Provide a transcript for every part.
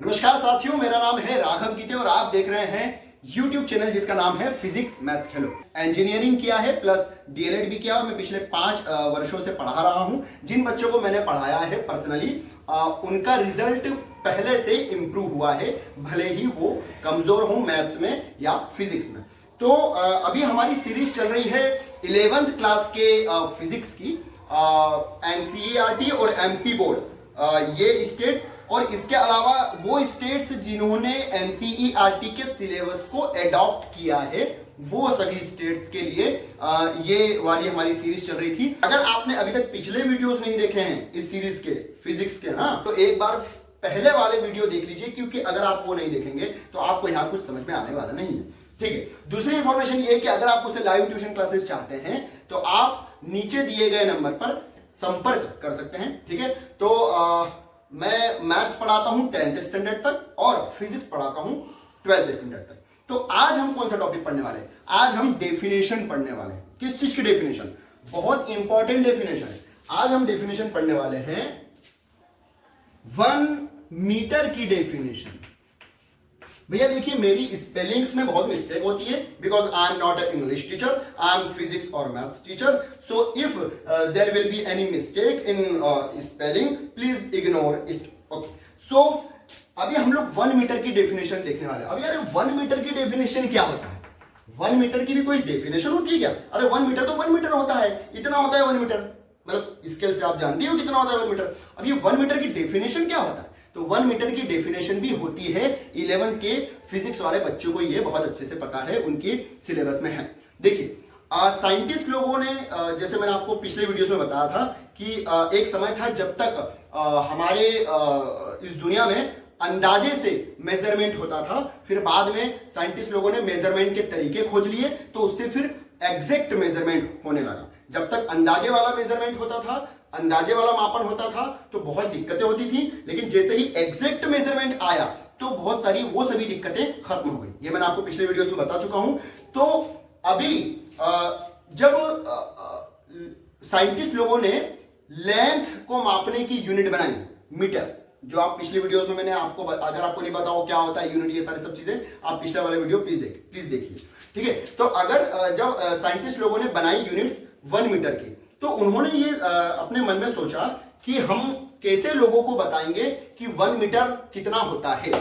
नमस्कार साथियों, मेरा नाम है राघव गीते और आप देख रहे हैं YouTube चैनल जिसका नाम है फिजिक्स मैथ्स खेलो। इंजीनियरिंग किया है प्लस डीएलएड भी किया और मैं पिछले 5 वर्षों से पढ़ा रहा हूं। जिन बच्चों को मैंने पढ़ाया है पर्सनली उनका रिजल्ट पहले से इंप्रूव हुआ है, भले ही वो कमजोर हो मैथ्स में या फिजिक्स में। तो अभी हमारी सीरीज चल रही है 11th क्लास के फिजिक्स की, एनसीईआरटी और एमपी बोर्ड ये स्टेट्स और इसके अलावा वो स्टेट्स जिन्होंने एनसीईआरटी के सिलेबस को एडॉप्ट किया है वो सभी स्टेट्स के लिए ये वाली हमारी सीरीज चल रही थी। अगर आपने अभी तक पिछले वीडियोस नहीं देखे हैं इस सीरीज के फिजिक्स के ना, तो एक बार पहले वाले वीडियो देख लीजिए, क्योंकि अगर आप वो नहीं देखेंगे तो आपको यहाँ कुछ समझ में आने वाला नहीं है। ठीक है, दूसरी इंफॉर्मेशन ये कि अगर आप उसे लाइव ट्यूशन क्लासेस चाहते हैं तो आप नीचे दिए गए नंबर पर संपर्क कर सकते हैं। ठीक है, तो मैं मैथ्स पढ़ाता हूं 10th स्टैंडर्ड तक और फिजिक्स पढ़ाता हूं 12th स्टैंडर्ड तक। तो आज हम कौन सा टॉपिक पढ़ने वाले हैं? आज हम डेफिनेशन पढ़ने वाले हैं। किस चीज की डेफिनेशन? बहुत इंपॉर्टेंट डेफिनेशन है। आज हम डेफिनेशन पढ़ने वाले हैं 1 मीटर की डेफिनेशन। भैया देखिए, मेरी स्पेलिंग्स में बहुत मिस्टेक होती है because I am not a English teacher, I am physics और maths teacher. So if there will be any mistake in spelling, please ignore it. Okay, so अभी हम लोग 1 मीटर की डेफिनेशन देखने वाले हैं। अब यार 1 मीटर की डेफिनेशन क्या होता है? 1 मीटर की भी कोई डेफिनेशन होती है क्या? अरे 1 मीटर तो 1 मीटर होता है, इतना होता है 1 मीटर, मतलब स्केल से आप जानते हो कितना होता है 1 मीटर। अब ये 1 मीटर की डेफिनेशन क्या होता है? तो 1 मीटर की डेफिनेशन भी होती है 11 के फिजिक्स वाले बच्चों को, ये बहुत अच्छे से पता है, उनके सिलेबस में है। देखिए, साइंटिस्ट लोगों ने जैसे मैंने आपको पिछले वीडियोस में बताया था कि एक समय था जब तक हमारे इस दुनिया में अंदाजे से मेजरमेंट होता था, फिर बाद में साइंटिस्ट लोगों ने मेजरमेंट के तरीके खोज लिए, तो उससे फिर एग्जैक्ट मेजरमेंट होने लगा। जब तक अंदाजे वाला मेजरमेंट होता था, अंदाजे वाला मापन होता था, तो बहुत दिक्कतें होती थी, लेकिन जैसे ही एग्जैक्ट मेजरमेंट आया तो बहुत सारी वो सभी दिक्कतें खत्म हो गई। ये मैंने आपको पिछले वीडियोस में बता चुका हूं। तो अभी जब साइंटिस्ट लोगों ने लेंथ को मापने की यूनिट बनाई, मीटर, जो आप पिछले वीडियोस में मैंने आपको, अगर आपको नहीं पता हो क्या होता है यूनिट, ये सारी सब चीजें आप पिछले वाले वीडियो प्लीज देखिए। ठीक है, तो अगर जब साइंटिस्ट लोगों ने बनाई यूनिट्स 1 मीटर की, तो उन्होंने ये अपने मन में सोचा कि हम कैसे लोगों को बताएंगे कि 1 मीटर कितना होता है।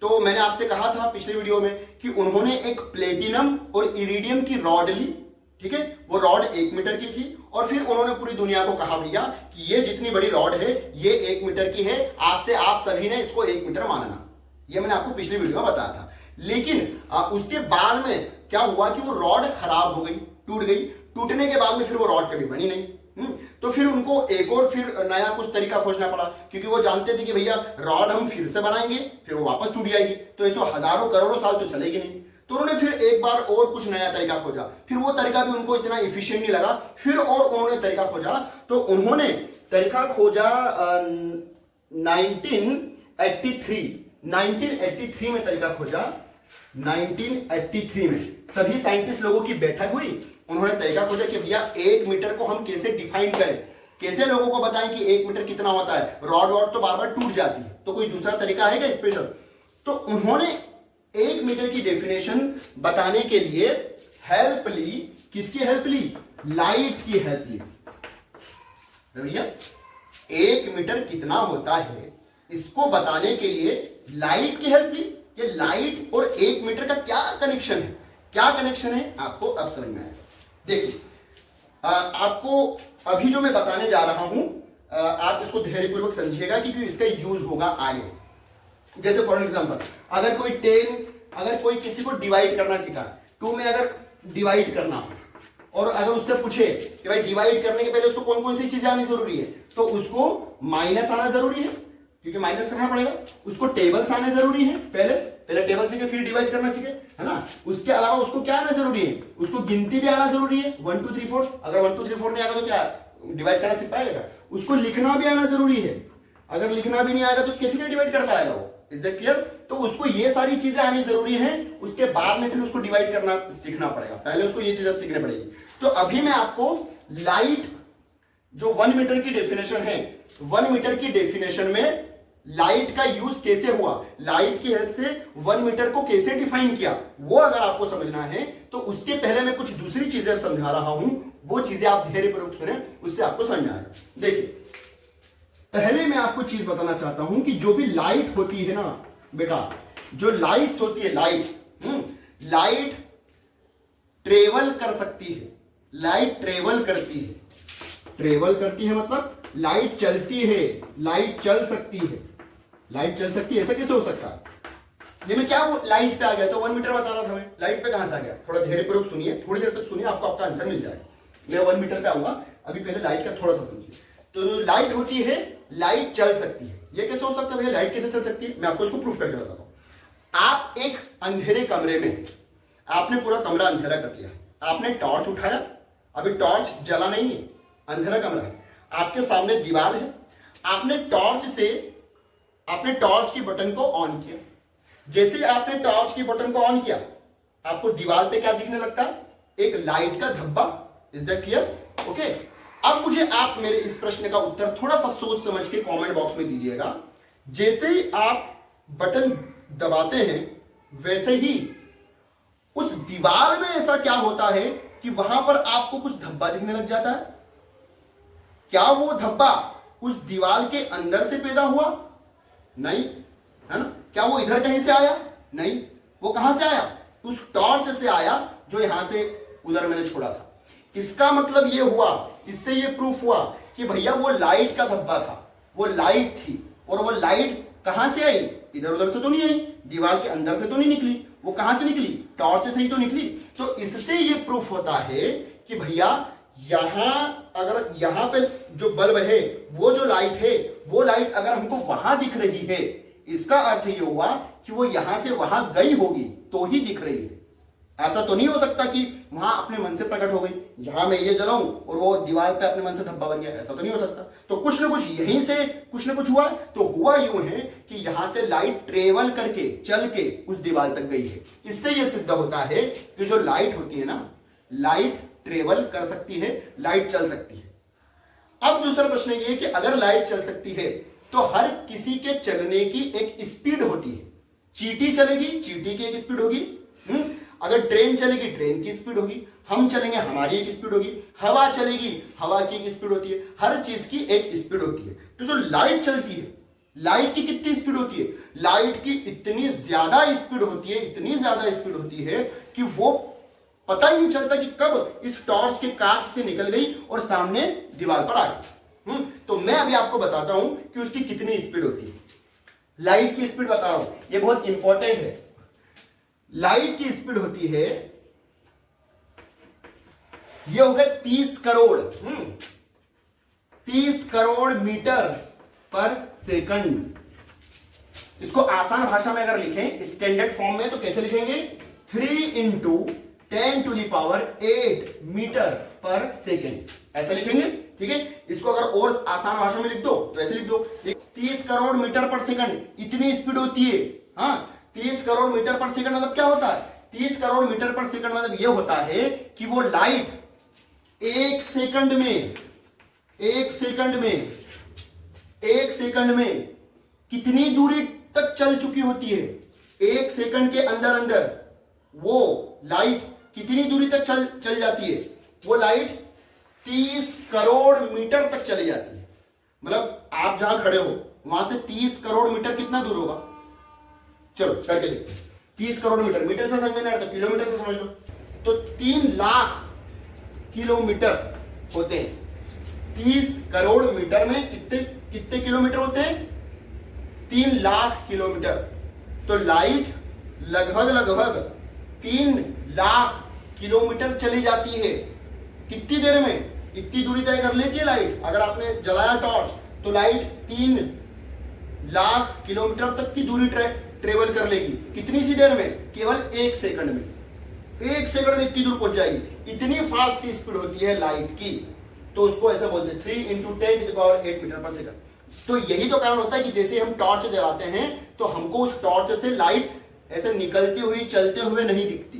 तो मैंने आपसे कहा था पिछले वीडियो में कि उन्होंने एक प्लेटिनम और इरिडियम की रॉड ली। ठीक है, वो रॉड 1 मीटर की थी और फिर उन्होंने पूरी दुनिया को कहा भैया कि ये जितनी बड़ी रॉड है ये 1 मीटर की है, आज से आप सभी ने इसको 1 मीटर मानना। ये मैंने आपको पिछली वीडियो में बताया था। लेकिन उसके बाद में क्या हुआ कि वो रॉड खराब हो गई, टूट गई। टूटने के बाद में फिर वो रॉड कभी बनी नहीं। तो फिर उनको एक और फिर नया कुछ तरीका खोजना पड़ा, क्योंकि वो जानते थे कि भैया रॉड हम फिर से बनाएंगे फिर वो वापस टूट जाएगी, तो ऐसा हजारों करोड़ों साल तो चलेगी नहीं। तो उन्होंने फिर एक बार और कुछ नया तरीका खोजा, फिर वो तरीका भी उनको इतना इफिशिएंट नहीं लगा, फिर और उन्होंने तरीका खोजा। तो उन्होंने तरीका खोजा 1983 में तरीका खोजा। 1983 में सभी साइंटिस्ट लोगों की बैठक हुई, उन्होंने तरीका खोजा कि भैया 1 मीटर को हम कैसे डिफाइन करें, कैसे लोगों को बताएं कि 1 मीटर कितना होता है। रॉड तो बार बार टूट जाती है, तो कोई दूसरा तरीका है क्या स्पेशल? तो उन्होंने 1 मीटर की डेफिनेशन बताने के लिए हेल्प ली। किसकी हेल्प ली? लाइट की हेल्प ली। भैया 1 मीटर कितना होता है इसको बताने के लिए लाइट की हेल्प ली। ये लाइट और 1 मीटर का क्या कनेक्शन है? क्या कनेक्शन है आपको अब समझ में आएगा। देखिए, आपको अभी जो मैं बताने जा रहा हूं आप इसको धैर्यपूर्वक समझिएगा क्योंकि इसका यूज होगा आगे। जैसे फॉर एग्जांपल, अगर कोई किसी को डिवाइड करना सिखा, 2 में अगर डिवाइड करना और अगर उससे पूछे कि भाई डिवाइड करने के पहले उसको कौन कौन सी चीजें आनी जरूरी है, तो उसको माइनस आना जरूरी है क्योंकि माइनस करना पड़ेगा। उसको टेबल्स आने जरूरी है, पहले टेबल सीखे फिर डिवाइड करना सीखे, है ना। उसके अलावा उसको क्या आना जरूरी है? उसको गिनती भी आना जरूरी है, 1 2 3 4। अगर 1 2 3 4 नहीं आएगा तो क्या डिवाइड करना सीख पाएगा? उसको लिखना भी आना जरूरी है, अगर लिखना भी नहीं आएगा तो कैसे डिवाइड कर पाएगा वो? Is that clear? तो उसको ये सारी चीजें आनी जरूरी है, उसके बाद में फिर उसको डिवाइड करना सीखना पड़ेगा, पहले उसको ये चीजें सीखनी पड़ेगी। तो अभी मैं आपको लाइट जो 1 मीटर की डेफिनेशन है, 1 मीटर की डेफिनेशन में लाइट का यूज कैसे हुआ, लाइट की हेल्प से 1 मीटर को कैसे डिफाइन किया, वो अगर आपको समझना है तो उसके पहले मैं कुछ दूसरी चीजें समझा रहा हूं, वो चीजें आप धैर्यपूर्वक सुने, उससे आपको समझ आएगा। देखिए पहले मैं आपको चीज बताना चाहता हूं कि जो भी लाइट होती है ना बेटा, जो लाइट होती है, लाइट ट्रेवल कर सकती है, लाइट ट्रेवल करती है, ट्रेवल करती है मतलब लाइट चलती है, लाइट चल सकती है, लाइट चल सकती है। ऐसा कैसे हो सकता है? ये मैं क्या वो लाइट पे आ गया तो 1 मीटर बता रहा था, मैं लाइट पे कहां से आ गया? थोड़ा धैर्यपूर्वक सुनिए, थोड़ी देर तक सुनिए, आपको आपका आंसर मिल जाएगा। मैं 1 मीटर पे आऊंगा, अभी पहले लाइट का थोड़ा सा समझिए। तो जो लाइट होती है, लाइट चल सकती है। ये कैसे हो सकता है भैया, लाइट कैसे चल सकती है? मैं आपको इसको प्रूफ करके बताता हूं। आप एक अंधेरे कमरे में, आपने पूरा कमरा अंधेरा कर लिया, आपने टॉर्च उठाया, अभी टॉर्च जला नहीं है, अंधेरा कमरा है, आपके सामने दीवार है, आपने टॉर्च की बटन को ऑन किया। जैसे आपने टॉर्च की बटन को ऑन किया, आपको दीवार पे क्या दिखने लगता है? एक लाइट का धब्बा। Is that clear? ओके, अब मुझे आप मेरे इस प्रश्न का उत्तर थोड़ा सा सोच समझ के कमेंट बॉक्स में दीजिएगा। जैसे ही आप बटन दबाते हैं, वैसे ही उस दीवार में ऐसा क्या होता है कि वहां पर आपको कुछ धब्बा दिखने लग जाता है? क्या वो धब्बा उस दीवार के अंदर से पैदा हुआ? नहीं, है ना? क्या वो इधर कहीं से आया? नहीं। वो कहां से आया? उस टॉर्च से आया जो यहां से उधर मैंने छोड़ा था। इसका मतलब ये हुआ, इससे ये प्रूफ हुआ कि भैया वो लाइट का धब्बा था, वो लाइट थी, और वो लाइट कहां से आई? इधर उधर से तो नहीं आई, दीवार के अंदर से तो नहीं निकली, वो कहां से निकली? टॉर्च से ही तो निकली। तो इससे ये प्रूफ होता है कि भैया यहां, अगर यहां पे जो बल्ब है, वो जो लाइट है, वो लाइट अगर हमको वहां दिख रही है, इसका अर्थ ये हुआ कि वो यहां से वहां गई होगी तो ही दिख रही है। ऐसा तो नहीं हो सकता कि वहां अपने मन से प्रकट हो गई, यहां मैं ये जलाऊं और वो दीवार पे अपने मन से धब्बा बन गया, ऐसा तो नहीं हो सकता। तो कुछ ना कुछ यहीं से कुछ ना कुछ हुआ। तो हुआ यूं है कि यहां से लाइट ट्रेवल करके, चल के उस दीवार तक गई है। इससे यह सिद्ध होता है कि जो लाइट होती है ना, लाइट ट्रेवल कर सकती है, लाइट चल सकती है। अब दूसरा प्रश्न ये कि अगर लाइट चल सकती है तो हर किसी के चलने की एक स्पीड होती है। चींटी चलेगी, चींटी की एक स्पीड होगी, अगर ट्रेन चलेगी, ट्रेन की स्पीड होगी, हम चलेंगे, हमारी एक स्पीड होगी, हवा चलेगी, हवा की एक स्पीड होती है, हर चीज की एक स्पीड होती है। तो जो लाइट चलती है, लाइट की कितनी स्पीड होती है? लाइट की इतनी ज्यादा स्पीड होती है, इतनी ज्यादा स्पीड होती है कि वो पता ही नहीं चलता कि कब इस टॉर्च के कांच से निकल गई और सामने दीवार पर आ गई। तो मैं अभी आपको बताता हूं कि उसकी कितनी स्पीड होती है। लाइट की स्पीड बता रहा हूं, ये बहुत इंपॉर्टेंट है। लाइट की स्पीड होती है, ये हो गए 30 करोड़ 30 करोड़ मीटर पर सेकंड। इसको आसान भाषा में अगर लिखें, स्टैंडर्ड फॉर्म में, तो कैसे लिखेंगे? 3 इंटू 10⁸ मीटर पर सेकेंड, ऐसा लिखेंगे। ठीक है, इसको अगर और आसान भाषा में लिख दो तो ऐसे लिख दो, 30 करोड़ मीटर पर सेकंड, इतनी स्पीड होती है। हाँ, 30 करोड़ मीटर पर सेकंड मतलब क्या होता है? 30 करोड़ मीटर पर सेकंड मतलब यह होता है कि वो लाइट एक सेकंड में कितनी दूरी तक चल चुकी होती है? एक सेकंड के अंदर अंदर वो लाइट कितनी दूरी तक चल जाती है? वो लाइट 30 करोड़ मीटर तक चली जाती है। मतलब आप जहां खड़े हो वहां से 30 करोड़ मीटर कितना दूर होगा? चलो करके देखते हैं। 30 करोड़ मीटर, मीटर से समझ में नहीं आता, किलोमीटर से समझ लो। तो 3 लाख किलोमीटर होते हैं। 30 करोड़ मीटर में कितने किलोमीटर होते हैं? 3 लाख किलोमीटर। तो लाइट लगभग 3 लाख किलोमीटर चली जाती है। कितनी देर में? इतनी दूरी तय कर लेती है लाइट। अगर आपने जलाया टॉर्च तो लाइट 3 लाख किलोमीटर तक की दूरी ट्रेवल कर लेगी। कितनी सी देर में? केवल 1 सेकंड में। 1 सेकंड में इतनी दूर पहुंच जाएगी। इतनी फास्ट स्पीड होती है लाइट की। तो उसको ऐसा बोलते हैं 3 इंटू 10⁸ मीटर पर सेकंड। तो यही तो कारण होता है कि जैसे हम टॉर्च जलाते हैं तो हमको उस टॉर्च से लाइट ऐसे निकलती हुई, चलते हुए नहीं दिखती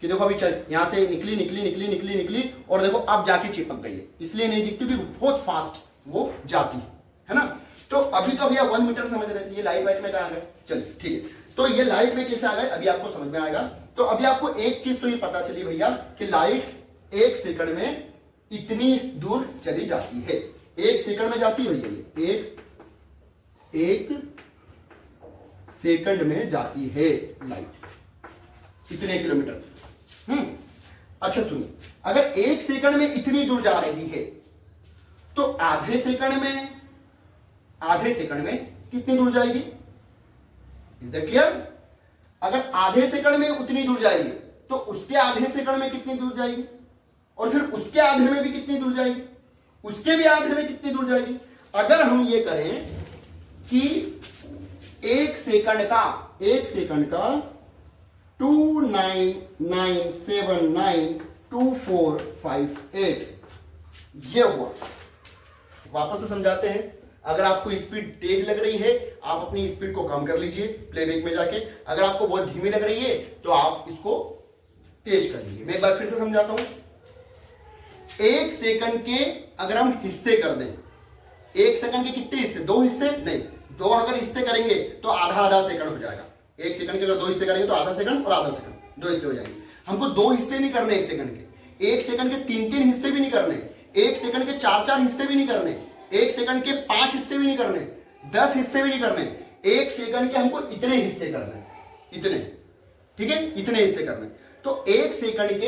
कि देखो अभी चल, यहां से निकली और देखो अब जाके चिपक गई है। इसलिए नहीं दिखती क्योंकि बहुत फास्ट वो जाती है ना। तो अभी तो भैया 1 मीटर समझ रहे थे, ये लाइट वाइट में कहा गया, चलिए ठीक है। तो ये लाइट में कैसे आ गए अभी आपको समझ में आएगा। तो अभी आपको एक चीज तो ये पता चली भैया कि लाइट 1 सेकंड में इतनी दूर चली जाती है, 1 सेकंड में जाती है भैया, ये एक सेकंड में जाती है लाइट इतने किलोमीटर। अच्छा सुनिए, अगर 1 सेकंड में इतनी दूर जा रही है तो आधे सेकंड में कितनी दूर जाएगी? Is that clear? अगर आधे सेकंड में उतनी दूर जाएगी तो उसके आधे सेकंड में कितनी दूर जाएगी, और फिर उसके आधे में भी कितनी दूर जाएगी, उसके भी आधे में कितनी दूर जाएगी। अगर हम ये करें कि 1 सेकंड का 299792458 ये हुआ। वापस से समझाते हैं। अगर आपको स्पीड तेज लग रही है आप अपनी स्पीड को कम कर लीजिए प्लेबैक में जाके, अगर आपको बहुत धीमी लग रही है तो आप इसको तेज कर लीजिए। मैं एक बार फिर से समझाता हूं। 1 सेकंड के अगर हम हिस्से कर दें, 1 सेकंड के कितने हिस्से? 2 हिस्से नहीं, 2 अगर हिस्से करेंगे तो आधा सेकंड हो जाएगा। 1 सेकंड के अगर 2 हिस्से करेंगे तो आधा सेकंड और आधा सेकंड 2 हिस्से हो जाएंगे। हमको 2 हिस्से नहीं करने 1 सेकंड के, 1 सेकंड के 3 हिस्से भी नहीं करने, 1 सेकंड के 4 हिस्से भी नहीं करने, 1 सेकंड के 5 हिस्से भी नहीं करने, 10 हिस्से भी नहीं करने। 1 सेकंड के हमको इतने हिस्से करने, इतने, ठीक है, इतने हिस्से करने। तो 1 सेकंड के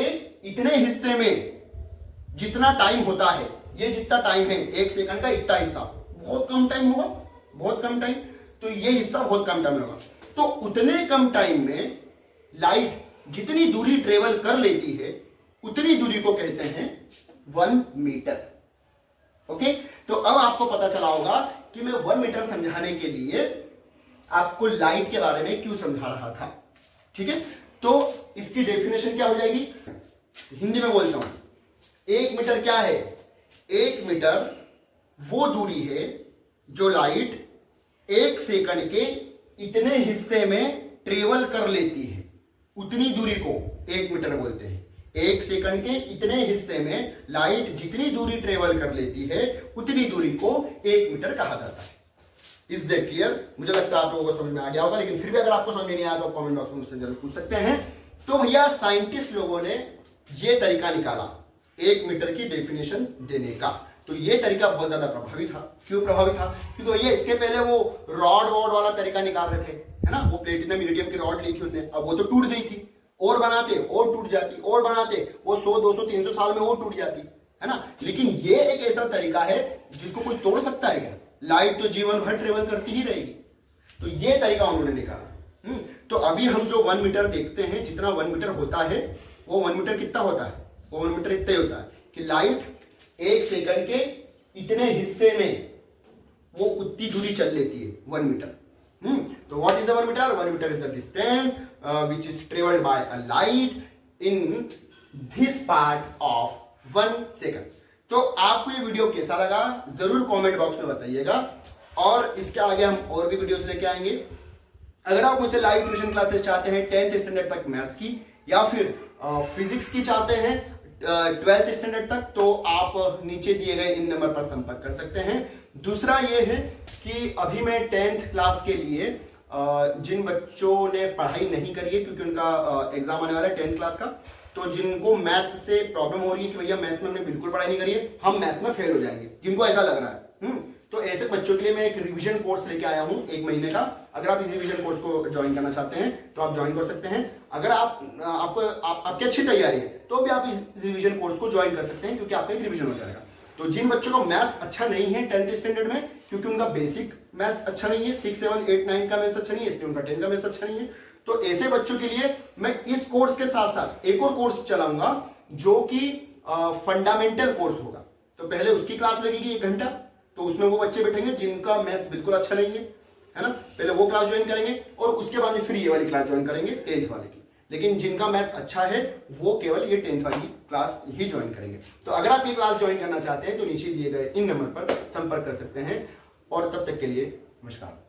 इतने हिस्से में जितना टाइम होता है, ये जितना टाइम है 1 सेकंड का इतना हिस्सा बहुत कम टाइम होगा, बहुत कम टाइम, तो ये हिस्सा बहुत कम टाइम होगा। तो उतने कम टाइम में लाइट जितनी दूरी ट्रेवल कर लेती है उतनी दूरी को कहते हैं 1 मीटर। ओके, तो अब आपको पता चला होगा कि मैं 1 मीटर समझाने के लिए आपको लाइट के बारे में क्यों समझा रहा था। ठीक है, तो इसकी डेफिनेशन क्या हो जाएगी, हिंदी में बोलता हूं। 1 मीटर क्या है? 1 मीटर वो दूरी है जो लाइट 1 सेकंड के इतने हिस्से में ट्रेवल कर लेती है, उतनी दूरी को 1 मीटर बोलते हैं। 1 सेकंड के इतने हिस्से में लाइट जितनी दूरी ट्रेवल कर लेती है उतनी दूरी को 1 मीटर कहा जाता है। Is that clear? मुझे लगता है आप लोगों को समझ में आ गया होगा, लेकिन फिर भी अगर आपको समझ में नहीं आया तो कमेंट बॉक्स में मुझसे जरूर पूछ सकते हैं। तो भैया साइंटिस्ट लोगों ने यह तरीका निकाला 1 मीटर की डेफिनेशन देने का। तो ये तरीका बहुत ज्यादा प्रभावी था। क्यों प्रभावी था? क्योंकि भैया इसके पहले वो रॉड वॉड वाला तरीका निकाल रहे थे, है ना, वो प्लेटिनम इरिडियम की रॉड ली थी उन्होंने, अब वो तो टूट गई थी, और बनाते और टूट जाती, और बनाते वो 100 200 300 साल में और टूट जाती, है ना। लेकिन ये एक ऐसा तरीका है जिसको कोई तोड़ सकता है क्या? लाइट तो जीवन भर ट्रेवल करती ही रहेगी। तो ये तरीका उन्होंने निकाला। तो अभी हम जो 1 मीटर देखते हैं, जितना 1 मीटर होता है वो 1 मीटर कितना होता है? वो 1 मीटर इतना ही होता है कि लाइट 1 सेकंड के इतने हिस्से में वो उतनी दूरी चल लेती है 1 मीटर। तो what is the 1 metre? 1 metre is the distance which is traveled by a light in this part of 1 second। तो आपको ये वीडियो कैसा लगा जरूर कमेंट बॉक्स में बताइएगा, और इसके आगे हम और भी वीडियोस लेके आएंगे। अगर आप मुझसे लाइव ट्यूशन क्लासेस चाहते हैं 10th स्टैंडर्ड तक मैथ्स की, या फिर फिजिक्स की चाहते हैं 12th स्टैंडर्ड तक, तो आप नीचे दिए गए इन नंबर पर संपर्क कर सकते हैं। दूसरा ये है कि अभी मैं 10th क्लास के लिए जिन बच्चों ने पढ़ाई नहीं करी है, क्योंकि उनका एग्जाम आने वाला है 10th क्लास का, तो जिनको मैथ्स से प्रॉब्लम हो रही है कि भैया मैथ्स में हमने बिल्कुल पढ़ाई नहीं करी है, हम मैथ्स में फेल हो जाएंगे, जिनको ऐसा लग रहा है, तो ऐसे बच्चों के लिए मैं एक रिवीजन कोर्स लेके आया हूं 1 महीने का। अगर आप इस रिवीजन कोर्स को ज्वाइन करना चाहते हैं तो आप ज्वाइन कर सकते हैं। अगर आपकी अच्छी तैयारी है तो भी आप इस रिवीजन कोर्स को ज्वाइन कर सकते हैं, क्योंकि आपका एक रिवीजन हो जाएगा। तो जिन बच्चों का मैथ्स अच्छा नहीं है 10th स्टैंडर्ड में, क्योंकि उनका बेसिक मैथ्स अच्छा नहीं है, 6 7 8 9 का मैथ्स अच्छा नहीं है, इसलिए उनका 10 का मैथ्स अच्छा नहीं है, तो ऐसे बच्चों के लिए मैं इस कोर्स के साथ साथ एक और कोर्स चलाऊंगा जो कि फंडामेंटल कोर्स होगा। तो पहले उसकी क्लास लगेगी 1 घंटा, तो उसमें वो बच्चे बैठेंगे जिनका मैथ्स बिल्कुल अच्छा नहीं है ना, पहले वो क्लास ज्वाइन करेंगे, और उसके बाद फिर ये वाली क्लास ज्वाइन करेंगे 10th वाले की। लेकिन जिनका मैथ्स अच्छा है वो केवल ये 10th वाली क्लास ही ज्वाइन करेंगे। तो अगर आप ये क्लास ज्वाइन करना चाहते हैं तो नीचे दिए गए इन नंबर पर संपर्क कर सकते हैं, और तब तक के लिए नमस्कार।